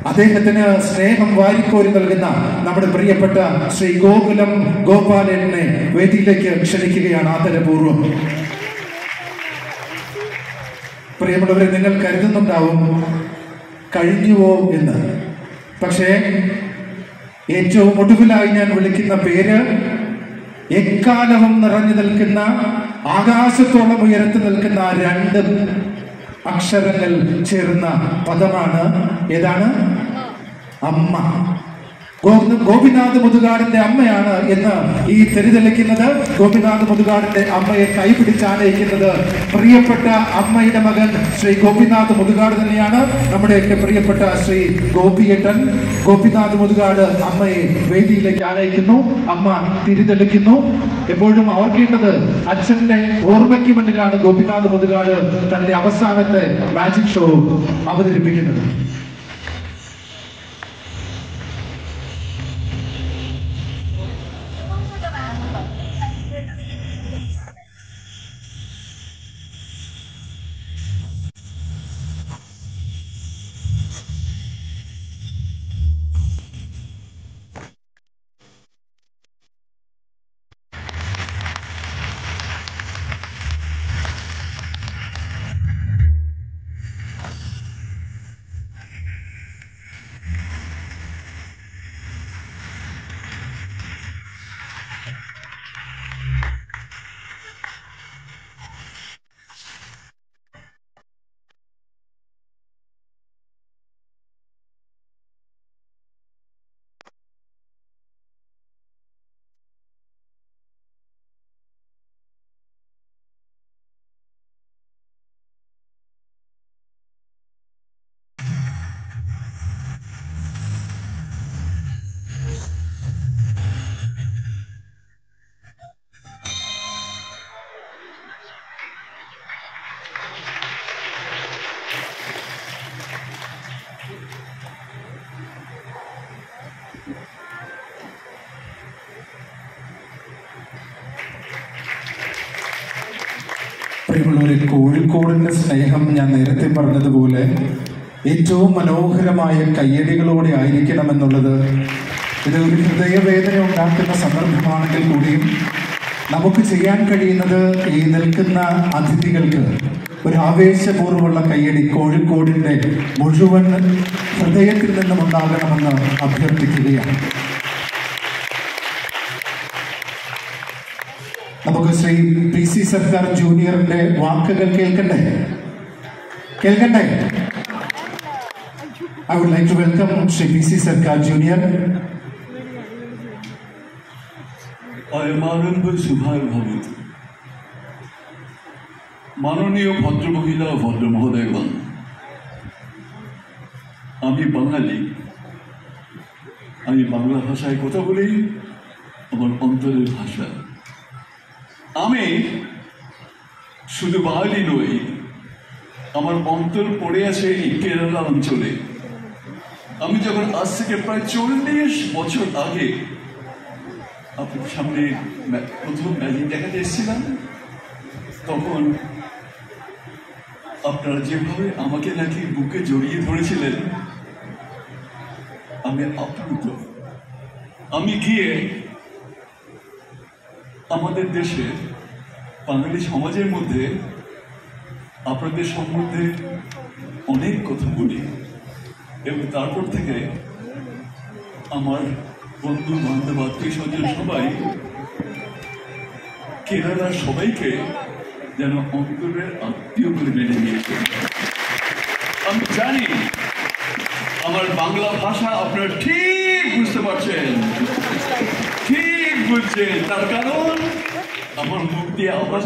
അദ്ദേഹത്തിന് സ്നേഹം വാരിക്കോരി നൽകുന്ന നമ്മുടെ പ്രിയപ്പെട്ട ശ്രീ ഗോകുലം ഗോപാലനെ വേദിയിലേക്ക് ക്ഷണിക്കുകയാണ് ആദരപൂർവ്വം. പ്രിയമുള്ളവരെ, നിങ്ങൾ കരുതുന്നുണ്ടാവും കഴിഞ്ഞുവോ എന്ന്. പക്ഷേ ഏറ്റവും ഒടുവിലായി ഞാൻ വിളിക്കുന്ന പേര് എക്കാലവും നിറഞ്ഞു നിൽക്കുന്ന, ആകാശത്തോളം ഉയരത്തിൽ നിൽക്കുന്ന രണ്ട് അക്ഷരങ്ങൾ ചേർന്ന പദമാണ്. ഏതാണ്? അമ്മ. ഗോപിനാഥ് മുതുകാടിന്റെ അമ്മയാണ് എന്ന് ഈ തെരുതെളിക്കുന്നത്. ഗോപിനാഥ് മുതുകാടിന്റെ അമ്മയെ കൈപിടിച്ചാനയിക്കുന്നത് പ്രിയപ്പെട്ട അമ്മയുടെ മകൻ ശ്രീ ഗോപിനാഥ് മുതുകാട് തന്നെയാണ്. നമ്മുടെയൊക്കെ പ്രിയപ്പെട്ട ശ്രീ ഗോപിയേട്ടൻ ഗോപിനാഥ് മുതുകാട് അമ്മയെ വേദിയിലേക്ക് ആനയിക്കുന്നു. അമ്മ തിരിതെളിക്കുന്നു. എപ്പോഴും ഓർക്കേണ്ടത്, അച്ഛന്റെ ഓർമ്മയ്ക്ക് മുന്നിലാണ് ഗോപിനാഥ് മുതുകാട് തന്റെ അവസാനത്തെ മാജിക് ഷോ അവതരിപ്പിക്കുന്നത്. പ്രിയമുള്ളവരെ, കോഴിക്കോടിന്റെ സ്നേഹം ഞാൻ നേരത്തെ പറഞ്ഞതുപോലെ ഏറ്റവും മനോഹരമായ കയ്യടികളോടെ ആയിരിക്കണമെന്നുള്ളത് ഇത് ഒരു ഹൃദയവേദന ഉണ്ടാക്കുന്ന സന്ദർഭമാണെങ്കിൽ കൂടിയും നമുക്ക് ചെയ്യാൻ കഴിയുന്നത് ഈ നിൽക്കുന്ന അതിഥികൾക്ക് ഒരു ആവേശപൂർവ്വമുള്ള കയ്യടി കോഴിക്കോടിന്റെ മുഴുവൻ ഹൃദയത്തിൽ നിന്നും ഉണ്ടാകണമെന്ന് അഭ്യർത്ഥിക്കുകയാണ്. നമുക്ക് ശ്രീ PC സർക്കാർ ജൂനിയറിന്റെ വാക്കുകൾ കേൾക്കണ്ടേ? I would like to welcome Shri PC Sarkar Junior. আরম্ভ শুভায় ভবত। মাননীয় ভদ্রমহিলা ও ভদ্র মহোদয়গণ, আমি বাঙালি। আমি বাংলা ভাষায় কথা বলি, আমার অন্তরের ভাষা। আমি শুধু বাঙালি নই, আমার অন্তর পড়ে আছে এই কেরালা অঞ্চলে। আমি যখন আজ থেকে প্রায় 40 বছর আগে আপনার সামনে প্রথম ম্যাজিক দেখাতে এসেছিলাম, তখন আপনারা যেভাবে আমাকে নাকি বুকে জড়িয়ে ধরেছিলেন, আমি আপ্লুত। আমি গিয়ে আমাদের দেশে বাঙালি সমাজের মধ্যে আপনাদের সম্বন্ধে অনেক কথা বলি, এবং তারপর থেকে আমার বন্ধু বান্ধব আত্মীয় স্বজন সবাই কেরালার সবাইকে যেন অন্তরের আত্মীয় করে মেনে নিয়েছে। আমি জানি আমার বাংলা ভাষা আপনারা ঠিক বুঝতে পারছেন, ঠিক বুঝছেন, তার কারণ আমার মুখ দিয়ে আওয়াজ